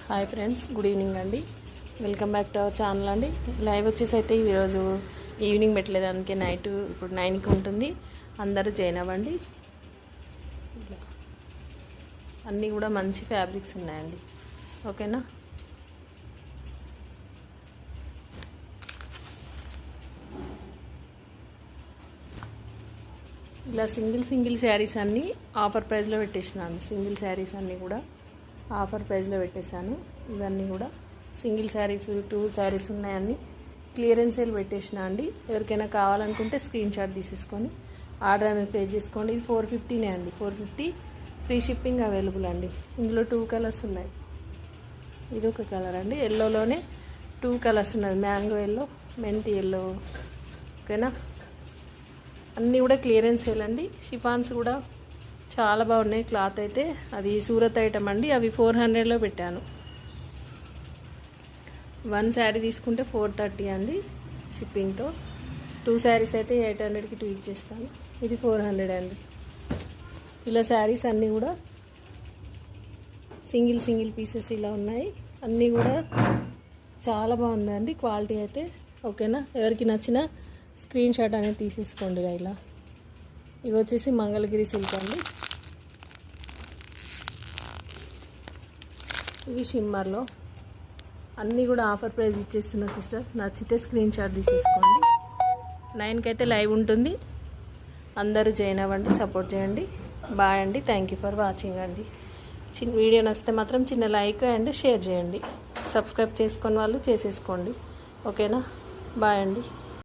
Hi friends, good evening అండి. Welcome back to our channel అండి. Live వచ్చేసి అయితే ఈరోజు ఈవినింగ్ పెట్టలేదు, అందుకే నైట్ ఇప్పుడు 9కి ఉంటుంది. అందరూ జాయిన్ అవ్వండి. అన్నీ కూడా మంచి ఫ్యాబ్రిక్స్ ఉన్నాయండి, ఓకేనా. ఇలా సింగిల్ శారీస్ అన్నీ ఆఫర్ ప్రైస్లో పెట్టేసినాను. సింగిల్ శారీస్ అన్నీ కూడా ఆఫర్ ప్రైస్లో పెట్టేశాను. ఇవన్నీ కూడా సింగిల్ శారీస్ 2 శారీస్ ఉన్నాయని క్లియరెన్స్ సేల్ పెట్టేసిన అండి. ఎవరికైనా కావాలనుకుంటే స్క్రీన్ షాట్ తీసేసుకొని ఆర్డర్ అనేది ప్లేస్ చేసుకోండి. ఇది 450నే అండి, 450 ఫ్రీ షిప్పింగ్ అవైలబుల్ అండి. ఇందులో 2 కలర్స్ ఉన్నాయి. ఇది ఒక కలర్ అండి, ఎల్లోలోనే 2 కలర్స్ ఉన్నది, మ్యాంగో ఎల్లో, మెంతి ఎల్లో, ఓకేనా. అన్నీ కూడా క్లియరెన్స్ సేల్ అండి. షిఫాన్స్ కూడా చాలా బాగున్నాయి. క్లాత్ అయితే అది సూరత్ ఐటమ్ అండి. అవి 400లో పెట్టాను. 1 శారీ తీసుకుంటే 430 అండి షిప్పింగ్తో. 2 శారీస్ అయితే 800కి 2 ఇచ్చేస్తాను. ఇది 400 అండి. ఇలా శారీస్ అన్నీ కూడా సింగిల్ పీసెస్ ఇలా ఉన్నాయి. అన్నీ కూడా చాలా బాగుందండి క్వాలిటీ అయితే, ఓకేనా. ఎవరికి నచ్చిన స్క్రీన్ షాట్ అనేది తీసేసుకోండి. ఇలా ఇవి వచ్చేసి మంగళగిరి సిల్క్ అండి. ఇవి షిమ్మర్లో అన్నీ కూడా ఆఫర్ ప్రైస్ ఇచ్చేస్తున్నా సిస్టర్. నచ్చితే స్క్రీన్ షాట్ తీసేసుకోండి. 9కి అయితే లైవ్ ఉంటుంది. అందరూ జాయిన్ అవ్వండి, సపోర్ట్ చేయండి. బాయ్ అండి, థ్యాంక్ యూ ఫర్ వాచింగ్ అండి. వీడియో నచ్చితే మాత్రం చిన్న లైక్ అండ్ షేర్ చేయండి. సబ్స్క్రైబ్ చేసుకొని వాళ్ళు చేసేసుకోండి, ఓకేనా. బాయ్ అండి.